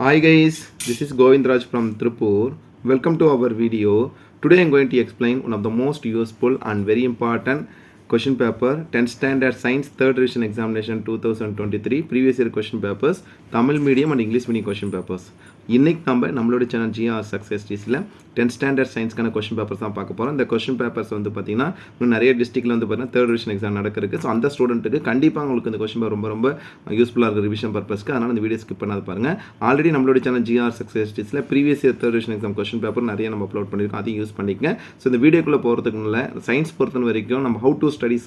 Hi guys, this is Govindraj from Tripur. Welcome to our video. Today I am going to explain one of the most useful and very important question paper 10th standard science 3rd revision examination 2023 previous year question papers Tamil medium and English medium question papers. இன்னைக்கு நம்மளோட channel GR success டீஸில் 10th standard சயின்ஸ்க்கான question papers தான் பார்க்க போகிறோம். இந்த question papers வந்து பார்த்தீங்கன்னா இன்னும் நிறைய டிஸ்ட்ரிக்டில் வந்து பார்த்தீங்கன்னா 3rd ரிவிஷன் எக்ஸாம் நடக்கிறதுக்கு. ஸோ அந்த ஸ்டூடெண்ட்டுக்கு கண்டிப்பாக உங்களுக்கு இந்த கொஸ்டின் பேப்பர் ரொம்ப ரொம்ப யூஸ்ஃபுல்லாக இருக்குது ரிவிஷன் பர்பஸ்க்கு. அதனால் இந்த வீடியோ ஸ்கிப் பண்ணாத பாருங்கள். ஆல்ரெடி நம்மளோட சேனல் ஜிஆர் சக்ஸஸ் டீஸில் previous year 3rd revision exam question paper நிறைய நம்ம அப்லோட் பண்ணியிருக்கோம். அதையும் யூஸ் பண்ணிக்கங்க. ஸோ இந்த வீடியோக்குள்ளே போகிறதுக்கு முன்னே சயின்ஸ் பொறுத்த வரைக்கும் நம்ம ஹவு டு ஸ்டடி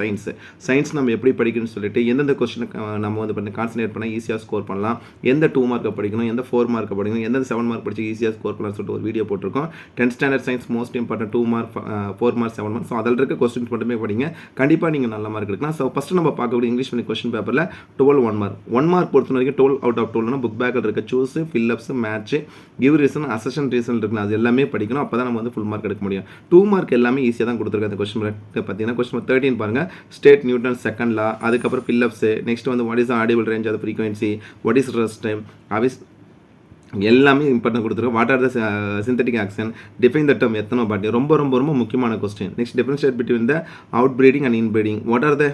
சயின்ஸ் நம்ம எப்படி படிக்கணும்னு சொல்லிட்டு எந்தெந்த கொஸ்டின் நம்ம வந்து பண்ணி கான்சன்ட்ரேட் பண்ணால் ஈஸியாக ஸ்கோர் பண்ணலாம், எந்த 2 மார்க்கை படிக்கணும், எந்த 4 மார்க்கை படிக்கணும், எந்த 7 மார்க் படிச்சு ஈஸியாக ஸ்கோர் பண்ணலாம்னு சொல்லிட்டு ஒரு வீடியோ போட்டிருக்கோம். 10th standard science most important 2 mark 4 mark 7 mark. So அதில் இருக்க கொஸ்டின்ஸ் மட்டுமே படிங்க, கண்டிப்பாக நீங்கள் நல்ல மார்க் எடுக்கலாம். ஸோ ஃபஸ்ட்டு நம்ம பார்க்கக்கூடிய இங்கிலீஷ் மீடியம் கொஸ்டின் பேப்பரில் 12 1 மார்க். 1 மார்க் பொறுத்த வரைக்கும் 12 அவுட் ஆஃப் 12 புக் பேக்கில் இருக்க choose, fill-ups, match, give reason, அசஷன் reason இருக்குன்னு அது எல்லாமே படிக்கணும். அப்போ தான் நம்ம வந்து ஃபுல் மார்க் எடுக்க முடியும். 2 மார்க் எல்லாமே ஈஸியாக தான் கொடுத்துருக்காங்க. அந்த கொஸ்டின் பார்த்தீங்கன்னா கொஸ்டின் 13 பாருங்கள். ஸ்டேட் நியூட்டன் செகண்ட் லா, அதுக்கப்புறம் ஃபில்லப்ஸ், நெக்ஸ்ட் வந்து what is audible range of frequency, what is rest time, எல்லாமே இம்பார்ட்டன் கொடுத்துருக்கோம். What are the synthetic action, define the term எத்தனை பாட்டி, ரொம்ப ரொம்ப ரொம்ப முக்கியமான question. Next differentiate between the outbreeding and inbreeding, what are the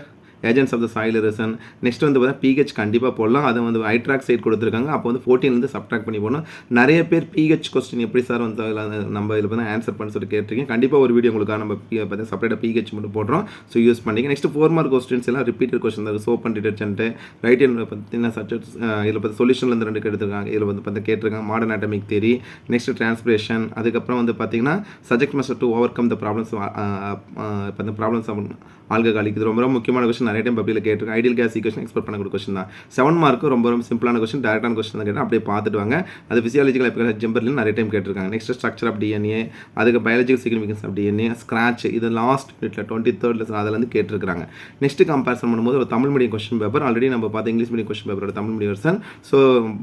agents of the soil erosion. Next வந்து பார்த்தா பிஹெச் கண்டிப்பாக போடலாம். அதை வந்து ஹைட்ராக் சைட் கொடுத்துருக்காங்க. அப்போ வந்து 14 சப்ட்ராக்ட் பண்ணி போடணும். நிறைய பேர் பிஹெச் கொஸ்டின் எப்படி சார் வந்து நம்ம இதில் பார்த்தா ஆன்சர் பண்ண சொல்லி கேட்டிருக்கேன். கண்டிப்பாக ஒரு வீடியோ உங்களுக்கு நம்ம பார்த்தா செப்பரேட்டாக பிஹெச் மட்டும் போடுறோம். ஸோ யூஸ் பண்ணிங்க. நெக்ஸ்ட் 4 மார்க் கொஸ்டின்ஸ் எல்லாம் ரிப்பீட்டட் கொஸ்டின் தான். Soap and detergent, right hand பார்த்தீங்கன்னா சப்ஜெக்ட்ஸ் இதில் பார்த்து சொல்யூஷன்லேருந்து 2 எடுத்துருக்காங்க. இதில் வந்து பார்த்தா கேட்டிருக்காங்க modern atomic theory, next transpiration, அதுக்கப்புறம் வந்து பார்த்தீங்கன்னா subject measure to over come the problems இப்போ ப்ராப்ளம்ஸ் ஆல்கஹாலிக். இது ரொம்ப முக்கியமான கொஸ்டின், நிறைய டைம் பப்ளியில் கேட்டிருக்கேன். ஐடியல் கேஸ் ஈக்குவேஷன் எக்ஸ்பெக்ட் பண்ணக்கூடிய கொஸ்டின் தான். 7 மார்க்கு ரொம்ப ரொம்ப சிம்பிளான கொஸ்டின், டேரக்டான கொஸ்டின் தான் கேட்டேன். அப்படியே பார்த்துட்டு வாங்க. அது ஃபிசியாலஜிக்கல் ஜெம்பர்லையும் நிறைய டைம் கேட்டிருக்காங்க. நெக்ஸ்ட் ஸ்ட்ரக்சர் ஆஃப் டிஎன்ஏ, அதுக்கு biological significance of DNA, scratch, இது லாஸ்ட் யூனிட்ல 23rd லெசன் அதில் கேட்டிருக்காங்க. நெக்ஸ்ட் கம்பேரிசன் பண்ணும்போது ஒரு Tamil medium question paper already நம்ம பார்த்து இங்கிலீஷ் மீடியம் கொஸ்டின் பேப்பரோட தமிழ் மீடியம் வெர்ஷன். ஸோ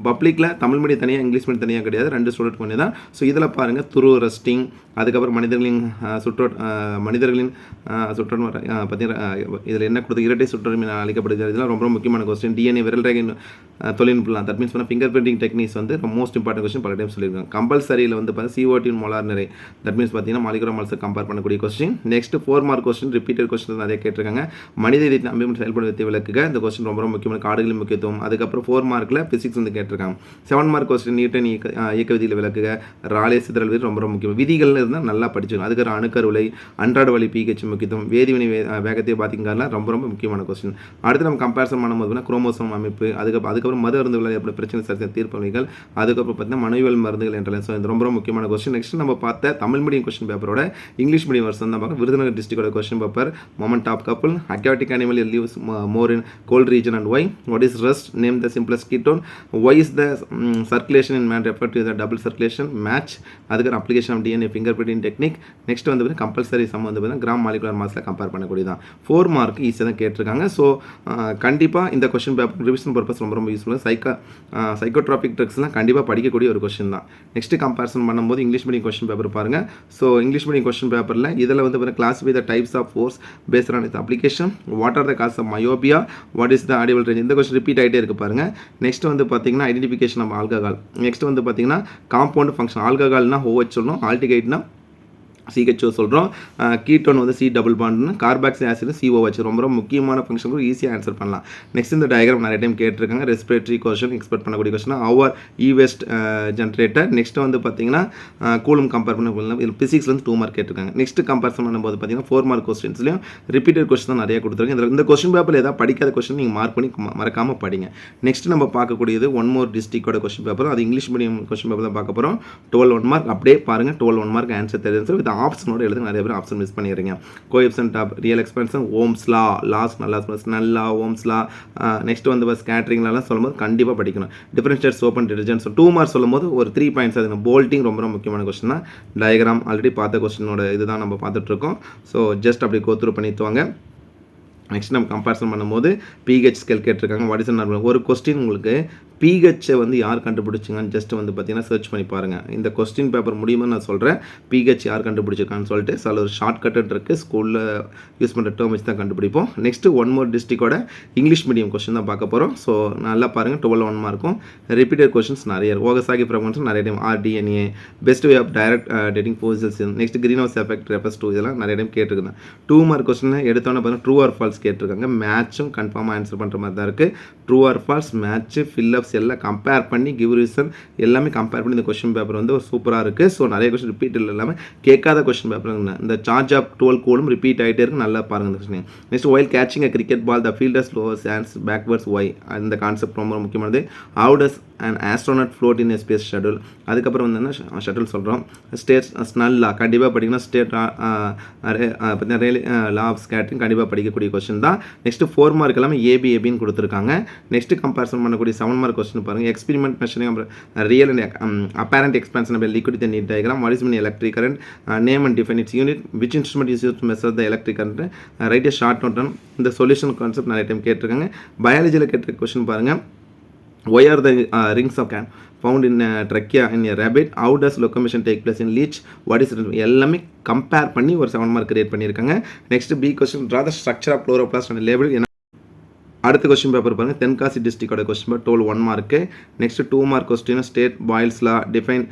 பப்ளிக்கில் தமிழ் மீடியம் தனியாக இங்கிலீஷ் மீடியம் தனியாக கிடையாது, 2 ஸ்டூடெண்ட் பண்ணி தான். ஸோ இதில் பாருங்கள் துரு ரெஸ்டிங், அதுக்கப்புறம் மனிதர்களின் சுற்றோட்டம் பார்த்தீங்கன்னா இதில் என்ன கொடுத்து இரட்டை சுற்றறிமை அளிக்கப்படுகிறது. இதெல்லாம் ரொம்ப முக்கியமான கொஸ்டின். டிஎன்ஏ விரல் ரேகை தொழில்நுட்பம், தட் மீன்ஸ் பண்ணால் ஃபிங்கர் பிரிண்டிங் டெக்னிக்ஸ் வந்து மோஸ்ட் இம்பார்ட்டன்ட் கொஸ்டின் பல டைம் சொல்லியிருக்காங்க. கம்பல்சரியில் வந்து பார்த்தீங்கன்னா CO2 மோலார் நிறை, தட் மீன்ஸ் பார்த்தீங்கன்னா மாலிகுலர் கம்பேர் பண்ணக்கூடிய question. Next 4 mark question repeated question நிறைய கேட்டிருக்காங்க. மனித இதயத்தின் அமைப்பு செயல்படுத்தி விளக்குக, இந்த கொஸ்டின் ரொம்ப முக்கியமான காடுகளின் முக்கியத்துவம். அதுக்கப்புறம் 4 மார்க்கில் ஃபிசிக்ஸ் வந்து கேட்டிருக்காங்க. 7 மார்க் கொஸ்டின் நியூட்டன் இயக்க விதியில் விளக்குக, ராலே சிதறல் விதி ரொம்ப முக்கியம். விதிகள் இருந்தால் நல்லா படிச்சுக்கணும். அதுக்கு அணுக்கருவிலை, அன்றாட வழி பிஹெச் முக்கியத்துவம், வேதிவினை வேகத்தை பாதிக்காதெல்லாம் ரொம்ப ரொம்ப முக்கியமான கொஸ்டின். அடுத்து நம்ம கம்பேரிசன் பண்ணும்போது குரோமோசோம் அமைப்பு, அதுக்கப்புறம் மது மருந்துகள் எப்படி பிரச்சனை சரி தீர்ப்பவைகள், அதுக்கப்புறம் பார்த்தீங்கன்னா மனுவியல் மருந்துகள் என்ற ஸோ இது ரொம்ப ரொம்ப முக்கியமான கொஸ்டின். நெக்ஸ்ட் நம்ம பார்த்த தமிழ் மீடியம் கொஸ்டின் பேப்பரோட இங்கிலீஷ் மீடியம் வருஷம் தான் பார்க்க. விருதுநகர் டிஸ்ட்ரிக்டோட question paper moment of couple, aquatic animal lives more in cold region and why, what is rust, name the simplest ketone, why is the circulation in man refer to the double circulation, match, அதுக்கு application of DNA fingerprinting technique. Next வந்து compulsory sum வந்து gram molecular மாஸில் compare பண்ணக்கூடியதான். 4 mark ஈஸியாக தான் கேட்டிருக்காங்க. So கண்டிப்பாக இந்த கொஸ்டின் பேப்பர் ரிவிஷன் பர்பஸ் ரொம்ப ரொம்ப யூஸ்ஃபுல்லாக. சைக்கோட்ராபிக் ட்ரக்ஸ்லாம் கண்டிப்பாக படிக்கக்கூடிய ஒரு கொஸ்டின் தான். நெக்ஸ்ட் கம்பேரிசன் பண்ணும்போது இங்கிலீஷ் மீடியம் கொஸ்டின் பேப்பர் பாருங்கள். ஸோ இங்கிலீஷ் மீடியம் கொஸ்டின் பேப்பரில் இதில் வந்து classify the types of force based on its application, what are the causes of myopia, what is the audible range. இந்த question repeat ஆகிட்டே இருக்கு பாருங்கள். Next வந்து பார்த்தீங்கன்னா ஐடென்டிஃபிகேஷன் ஆஃப் ஆல்கஹால். நெக்ஸ்ட் வந்து பார்த்தீங்கன்னா காம்பவுண்ட் ஃபங்க்ஷன். ஆல்கஹால்னா OH சொல்லணும், ஆல்டிகைட்னா CHO சொல்கிறோம், கீட்டோன் வந்து C டபுள் பாண்ட்னு, கார்பாக்சிலிக் ஆசிட் COH. ரொம்ப ரொம்ப முக்கியமான ஃபங்க்ஷனுக்கு ஈஸியாக ஆன்சர் பண்ணலாம். நெக்ஸ்ட் இந்த டயக்ராம் நிறைய டைம் கேட்டிருக்காங்க. ரெஸ்பிரேட்டரி கொஸ்டின் எக்ஸ்பெக்ட் பண்ணக்கூடிய கொஸ்டின். அவர் இவேஸ்ட் ஜென்ரேட்டர். நெக்ஸ்ட் வந்து பார்த்தீங்கன்னா கூலும் கம்பேர் பண்ண இதில் ஃபிசிக்ஸ்லேருந்து 2 மார்க் கேட்டிருக்காங்க. நெக்ஸ்ட் கம்பேரிசன் பண்ணும்போது பார்த்தீங்கன்னா 4 மார்க் கொஸ்டின்ஸ்லையும் ரிப்பீட்டட் கொஸ்டின் தான் நிறைய கொடுத்துருக்காங்க. இந்த கொஸ்டின் பேப்பரில் ஏதாவது படிக்காத கொஸ்டின் நீங்கள் மார்க் பண்ணி மறக்காமல் படிங்க. நெக்ஸ்ட் நம்ம பார்க்கக்கூடியது 1 மோர் டிஸ்ட்ரிக்டோட கொஸ்டின் பேப்பர். அது இங்கிலீஷ் மீடியம் கொஸ்டின் பேப்பர் தான் பார்க்க போகிறோம். 12 1 மார்க். அப்படியே பாருங்கள் 12 1 மார்க் ஆன்சர் தெரிஞ்சு வித் ஆப்ஷனோட எழுதுங்க. நிறைய பேர் ஆப்ஷன் மிஸ் பண்ணிடுறீங்க. Coefficient of real expansion, Ohm's law, laws நல்லா Snell's law, Ohm's law, next வந்து ஸ்கேட்டரிங்லாம் சொல்லும்போது கண்டிப்பாக படிக்கணும். Differentiate soap and detergent. 2 mark சொல்லும்போது ஒரு 3 பாயிண்ட்ஸ் அது போல்ட்டிங் ரொம்ப ரொம்ப முக்கியமான கொஸ்டின் தான். டயக்ராம் ஆல்ரெடி பார்த்த கொஸ்டினோட இதுதான் நம்ம பார்த்துட்ருக்கோம். ஸோ ஜஸ்ட் அப்படி கோத்ரூ பண்ணிட்டுவாங்க. நெக்ஸ்ட் நம்ம கம்பேரிசன் பண்ணும்போது பிஹெச் ஸ்கேல் கேட்டிருக்காங்க. What is normal. ஒரு கொஸ்டின் உங்களுக்கு பிஹெச்சை வந்து யார் கண்டுபிடிச்சிங்கன்னு ஜஸ்ட் வந்து பார்த்தீங்கன்னா சர்ச் பண்ணி பாருங்கள். இந்த கொஸ்டின் பேப்பர் முடியுமா நான் சொல்கிறேன். பிஹெச் யார் கண்டுபிடிச்சிருக்கான்னு சொல்லிட்டு அதில் ஒரு ஷார்ட் கட் இருக்குது. ஸ்கூலில் யூஸ் பண்ணுற டேர்ம் வச்சு தான் கண்டுபிடிப்போம். நெக்ஸ்ட்டு ஒன் மோர் டிஸ்ட்ரிக்டோட இங்கிலீஷ் மீடியம் கொஸ்டின் தான் பார்க்க போகிறோம். ஸோ நல்லா பாருங்கள், 12 1 மார்க்கும் ரிப்பீட்டட் கொஸ்டின்ஸ் நிறைய இருக்கும். ஓகசாகி ஃப்ராக்மெண்ட்ஸ் நிறைய time RDNA, best way of direct dating forces, next greenhouse effect refers to, இதெல்லாம் நிறைய டைம் கேட்டிருக்கேன். 2 மார்க் கொஸ்டின் எடுத்தோன்னே பார்த்தீங்கன்னா ட்ரூ ஆர் ஃபால்ஸ் கேட்டிருக்காங்க. மேட்சும் கன்ஃபார்மாக ஆன்சர் பண்ணுற மாதிரி தான் இருக்குது. True or false, match, fill-ups எல்லாம் கம்பேர் பண்ணி கிவ் ரீசன் எல்லாமே கம்பேர் பண்ணி இந்த கொஸ்டின் பேப்பர் வந்து ஒரு சூப்பராக இருக்குது. ஸோ நிறைய கொஸ்டின் ரிப்பீட் இல்லாமல் கேட்காத கொஸ்டின் பேப்பர் இந்த சார்ஜ் ஆஃப் 12 கோடும் ரிப்பீட் ஆகிட்டே இருக்குது. நல்லா பாருங்கள் இந்த question. Next while catching a cricket ball the fielders lowers hands backwards why, அந்த கான்செப்ட் ரொம்ப முக்கியமானது. How does an astronaut float in space shuttle. அதுக்கப்புறம் வந்து என்ன ஷட்டில் சொல்கிறோம். ஸ்டேட் ஸ்னல்லா கண்டிப்பாக படிக்கணும். ஸ்டேட் பார்த்தீங்கன்னா ரேலி லா ஆஃப் ஸ்கேட்டரிங் கண்டிப்பாக படிக்கக்கூடிய கொஸ்டின் தான். நெக்ஸ்ட்டு 4 மார்க் எல்லாமே ஏபின்னு கொடுத்துருக்காங்க. நெக்ஸ்ட்டு கம்பேரிசன் பண்ணக்கூடிய 7 மார்க் கொஸ்டின் பாருங்கள். Experiment measuring real and apparent expansion of liquid in neat diagram. What is mean electric current, name and define its unit, which instrument is use to measure the electric current, write a short note. இந்த solution concept நிறைய time கேட்டிருக்காங்க. பயாலஜியில் கேட்டிருக்க question பாருங்கள். Why are the rings of can found in trachea in a rabbit? How does locomotion take place in leech? What is it? எல்லாமே compare பண்ணி ஒரு 7 mark create பண்ணியிருக்காங்க. Next B question, draw the structure of chloroplast and label. அடுத்த question paper பாருங்கள். தென்காசி டிஸ்ட்ரிக்டோட question paper 12 1 mark. Next 2 mark question, state Boyle's law, define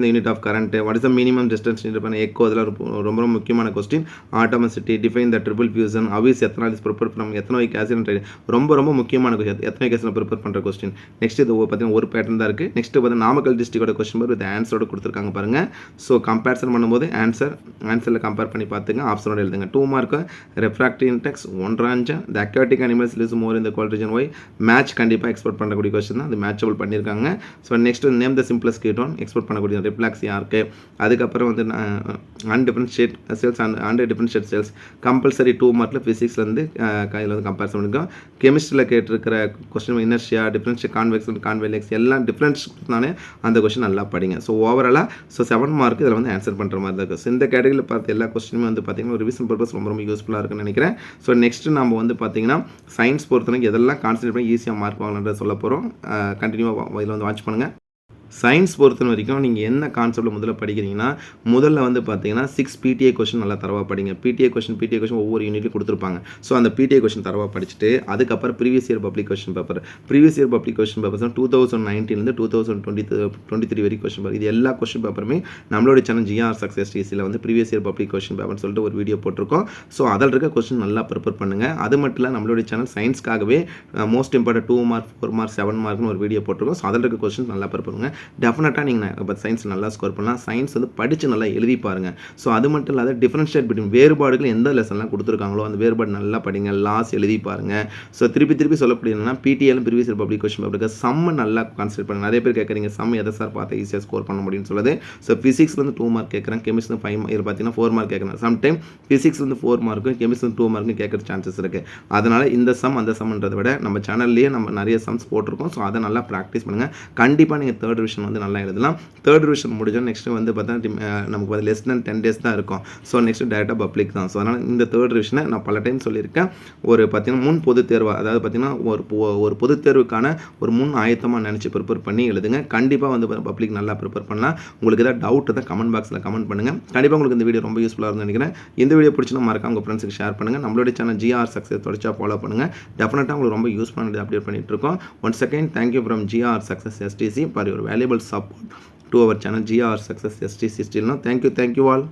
the unit of current, what is the minimum distance பண்ண echo, அதெல்லாம் ரொம்ப ரொம்ப முக்கியமான question. Atomicity, define the triple fusion, how is ethanol is prepare பண்ண, ethanoic acid, ரொம்ப ரொம்ப முக்கியமான question. Ethanoic acid prepare பண்ணுற கொஸ்டின். நெக்ஸ்ட் இது பார்த்தீங்கன்னா ஒரு பேட்டர்ன் தான் இருக்குது. நெக்ஸ்ட் பார்த்தீங்கன்னா நாமக்கல் டிஸ்ட்ரிக்டோட கொஸ்டின் பேப்பர் வித் ஆன்சரோட கொடுத்துருக்காங்க பாருங்கள். ஸோ கம்பேரிசன் பண்ணும்போது ஆன்சரில் கம்பேர் பண்ணி பார்த்துங்க, ஆப்ஷனோட எழுதுங்க. 2 mark refractive index 1 the aquatic animals lives more in the cold region why. Match கண்டிப்பாக எக்ஸ்போர்ட் பண்ணக்கூடிய கொஸ்டின் தான். அது மேட்சபிள் பண்ணியிருக்காங்க. So next name the simplest ketone, expect பண்ணக்கூடிய ரிப்ளாக்ஸ் யாருக்கு. அதுக்கப்புறம் வந்து undifferentiated cells and differentiated cells compulsory 2 மார்க்கில் ஃபிசிக்ஸ்லேருந்து கையில் வந்து கம்பேரிசன் பண்ணியிருக்கோம். கெமிஸ்ட்ரியில் கேட்டிருக்கிற question inertia, differential convex and concave எல்லாம் டிஃப்ரென்ஸ்னாலே அந்த கொஸ்டின் நல்லா படிங்க. ஸோ ஓவராலாக 7 மார்க் இதில் வந்து ஆன்சர் பண்ணுற மாதிரி தான் இருக்குது. ஸோ இந்த கேட்டகரியில் பார்த்து எல்லா கொஸ்டினுமே வந்து பார்த்திங்கன்னா ஒரு ரிவிஷன் பர்பஸ் ரொம்ப ரொம்ப யூஸ்ஃபுல்லாக இருக்குன்னு நினைக்கிறேன். ஸோ நெக்ஸ்ட்டு நம்ம வந்து பார்த்திங்கன்னா சயின்ஸ் பொறுத்தவரைக்கும் எதெல்லாம் கான்சன்ட்ரேட் பண்ணி ஈஸியாக மார்க் வாங்கலான்றத சொல்ல போகிறோம். கண்டினியூவாக இதில் வந்து வாட்ச் பண்ணுங்கள். சயின்ஸ் பொறுத்த வரைக்கும் நீங்கள் என்ன கான்செப்ட்டில் முதல்ல படிக்கிறீங்கன்னா, முதல்ல வந்து பார்த்தீங்கன்னா 6 PTA கொஸ்டின் நல்லா தரவாக படிங்க. PTA கொஸ்டின் ஒவ்வொரு யூனிட்லையும் கொடுத்துருப்பாங்க. ஸோ அந்த PTA கொஸ்டின் தரவாக படிச்சுட்டு அதுக்கப்புறம் previous year public question paper 2019 2023 வரைக்கும் கொஸ்டின் பேப்பர். இது எல்லா கொஸ்டின் பேப்பருமே நம்மளோட சேனல் GR சக்ஸஸ் டிசியில் வந்து ப்ரீவியஸ் இயர் பப்ளிக் கொஸ்டின் பேப்பர்னு சொல்லிட்டு ஒரு வீடியோ போட்டிருக்கோம். ஸோ அதில் இருக்க கொஸ்டின் நல்லா ப்ரிப்பேர் பண்ணுங்கள். அது மட்டும் இல்லை, நம்மளோட சேனல் சயின்ஸ்க்காகவே மோஸ்ட் இம்பார்ட்டன்ட் 2 மார்க் 4 மார்க் 7 மார்க்னு ஒரு வீடியோ போட்டிருக்கோம். ஸோ அதில் இருக்க கொஸ்டின் நல்லா ப்ரிப்பேர் பண்ணுங்கள். டெஃபினட்டாக நீங்கள் இப்போ சயின்ஸ் நல்லா ஸ்கோர் பண்ணலாம். சயின்ஸ் வந்து படித்து நல்லா எழுதி பாருங்கள். ஸோ அது மட்டும் இல்லாத டிஃபரன்ஷியேட் பிட்வீன் வேறுபாடுகள் எந்த லெசன்லாம் கொடுத்துருக்காங்களோ அந்த வேறுபாடு நல்லா படிங்க. லாஸ் எழுதி பாருங்கள். ஸோ திருப்பி சொல்லக்கூடியதுன்னா PTL previous year public question பேப்பருக்கு சம்ம நல்லா கான்சன்ட்ரேட் பண்ணுங்கள். நிறைய பேர் கேட்குறீங்க சம் எதை சார் பார்த்து ஈஸியாக ஸ்கோர் பண்ண முடியும்னு சொல்லுது. ஸோ ஃபிசிக்ஸ் வந்து 2 மார்க் கேட்குறேன், கெமிஸ்ட்ரி 5 இதில் பார்த்தீங்கன்னா 4 மார்க் கேட்குறேன். சம்டைம் ஃபிசிக்ஸ் வந்து 4 மார்க்கும் கெமிஸ்ட்ரி 2 மார்க்கும் கேட்குற சான்சஸ் இருக்குது. அதனால் இந்த சம் அந்த சம்ன்றதை விட நம்ம சேனல்லேயே நம்ம நிறைய சம்ஸ் போட்டிருக்கோம். ஸோ அதை நல்லா ப்ராக்டிஸ் பண்ணுங்கள். கண்டிப்பாக நீங்கள் 3rd டிவிஷன் வந்து நல்லா எழுதலாம். 3rd டிவிஷன் முடிஞ்சோம் நெக்ஸ்ட்டு வந்து பார்த்தா நமக்கு வந்து less than 10 days தான் இருக்கும். ஸோ நெக்ஸ்ட்டு டேரெக்டாக பப்ளிக் தான். ஸோ அதனால் இந்த 3rd டிவிஷனை நான் பல டைம் சொல்லியிருக்கேன். ஒரு பார்த்தீங்கன்னா முன் பொது தேர்வாக, அதாவது பார்த்தீங்கன்னா ஒரு பொது தேர்வுக்கான ஒரு முன் ஆயத்தமாக நினச்சி ப்ரிப்பேர் பண்ணி எழுதுங்க. கண்டிப்பாக வந்து பப்ளிக் நல்லா ப்ரிப்பேர் பண்ணலாம். உங்களுக்கு ஏதாவது டவுட் தான் கமெண்ட் பாக்ஸில் கமெண்ட் பண்ணுங்கள். கண்டிப்பாக உங்களுக்கு இந்த வீடியோ ரொம்ப யூஸ்ஃபுல்லாக இருக்கும்னு நினைக்கிறேன். இந்த வீடியோ பிடிச்சினா மறக்காம உங்கள் ஃப்ரெண்ட்ஸுக்கு ஷேர் பண்ணுங்கள். நம்மளுடைய சேனல் GR சக்ஸஸ் தொடர்ச்சியாக ஃபாலோ பண்ணுங்கள். டெஃபினட்டாக உங்களுக்கு ரொம்ப யூஸ்ஃபுல்லாக அப்டேட் பண்ணிட்டு இருக்கோம். Once again thank you from GR success STC for your valuable support to our channel GR Success STC. Still no, thank you all.